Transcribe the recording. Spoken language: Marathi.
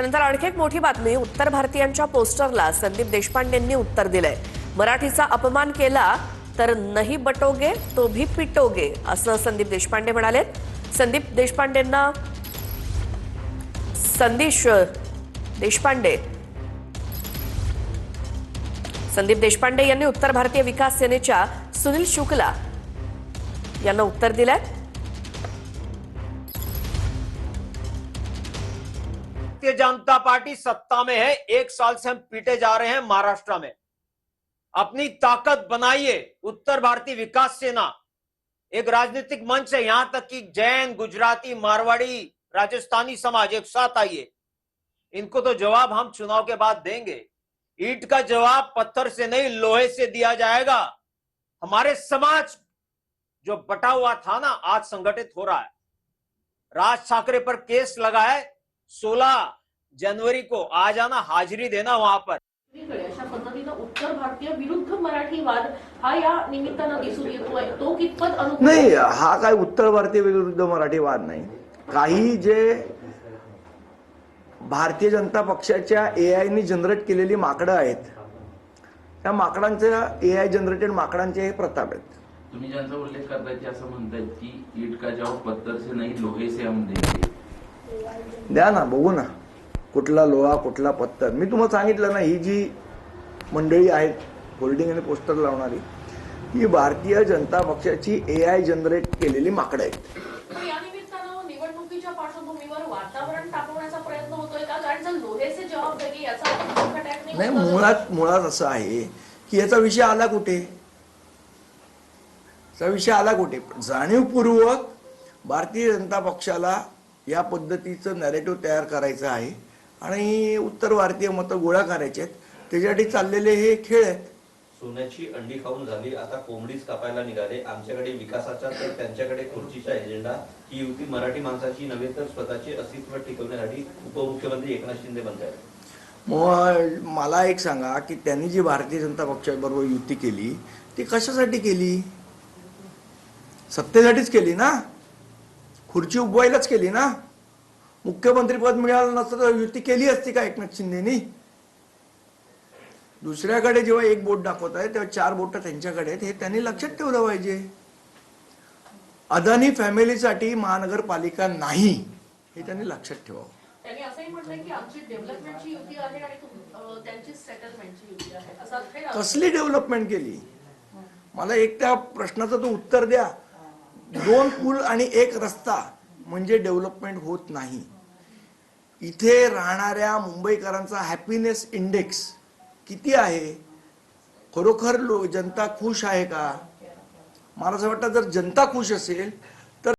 त्यानंतर आणखी एक मोठी बातमी, उत्तर भारतीयांच्या पोस्टरला संदीप देशपांडेंनी उत्तर दिलंय। मराठीचा अपमान केला तर नहीं बटोगे तो भी पिटोगे असं संदीप देशपांडे म्हणाले। संदीप देशपांडे यांनी उत्तर भारतीय विकास सेनेच्या सुनील शुक्ला यांना उत्तर दिलंय। भारतीय जनता पार्टी सत्ता में है, 1 साल से हम पीटे जा रहे हैं महाराष्ट्र में। अपनी ताकत बनाइए। उत्तर भारतीय विकास सेना एक राजनीतिक मंच है, यहां तक कि जैन, गुजराती, मारवाड़ी, राजस्थानी समाज एक साथ आइए। इनको तो जवाब हम चुनाव के बाद देंगे। ईंट का जवाब पत्थर से नहीं, लोहे से दिया जाएगा। हमारे समाज जो बटा हुआ था ना, आज संगठित हो रहा है। राज ठाकरे पर केस लगा है, 16 जनवरी को आ जाना, हाजिरी देना वहां पर। अशा पद्धतीने उत्तर भारतीय विरुद्ध मराठी वाद हा या निमित्तानं दिसून येतोय, तो कितपत अनुकूल नाही। हा काय उत्तर भारतीय विरुद्ध मराठी वाद नाही। काही जे भारतीय जनता पक्षाच्या एआय ने जनरेट केलेली माकडं आहेत, त्या माकडांच्या एआय जनरेटेड माकडांचे हे प्रताप आहेत। तुम्ही ज्यांचा उल्लेख करताय ते असं म्हणतायत की ईट का जवाब पत्थर से नहीं लोहे से हम देंगे। द्या ना, बघू ना कुठला लोहा कुठला पत्थर। मी तुम्हाला सांगितलं ना, ही जी मंडळी आहेत होर्डिंग आणि पोस्टर लावणारी, ही भारतीय जनता पक्षाची एआय जनरेट केलेली माकडं आहेत। या निमित्तानं निवडणुकीच्या पार्श्वभूमीवर वातावरण तापवण्याचा प्रयत्न होतोय का? कारण जर लोहे से जवाब देगी याचा अर्थ नाही, मुळात असं आहे की याचा विषय आला कुठे, जाणीवपूर्वक भारतीय जनता पक्षाला या पद्धतीचं नॅरेटिव्ह तयार करायचं आहे आणि उत्तर भारतीय मतं गोळा करायचे आहेत, त्याच्यासाठी चाललेले हे खेळ आहेत। सोन्याची अंडी खाऊन झाली, आता कोंबडीच कापायला निघाले। आमच्याकडे विकासाचा तर त्यांच्याकडे खुर्चीचा एजेंडा। ही युती मराठी माणसाची नव्हे तर स्वतःचे अस्तित्व टिकवण्यासाठी उपमुख्यमंत्री एकनाथ शिंदे बनतायत। मग मला एक सांगा की त्यांनी जी भारतीय जनता पक्षाबरोबर युती केली ती कशासाठी केली? सत्तेसाठीच केली ना, खुर्ची उभवायलाच केली ना। मुख्यमंत्री पद मिळालं नसतं तर युती केली असती का एकनाथ शिंदेनी? दुसऱ्याकडे जेव्हा एक बोट दाखवत आहे तेव्हा 4 बोट त्यांच्याकडे आहेत, हे त्यांनी लक्षात ठेवलं पाहिजे। अदानी फॅमिलीसाठी महानगरपालिका नाही, हे त्यांनी लक्षात ठेवावं। त्यांनी असंही म्हटलंय की आमची डेव्हलपमेंटची युती आहे आणि त्यांची सेटलमेंटची युती आहे, असं कसली डेव्हलपमेंट केली? मला एक त्या प्रश्नाचं तो उत्तर द्या। 2 पूल आणि 1 रस्ता म्हणजे डेव्हलपमेंट होत नाही। इथे राहणाऱ्या मुंबईकरांचा हॅपीनेस इंडेक्स किती आहे? खरोखर जनता खुश आहे का? मला असं वाटतं जर जनता खुश असेल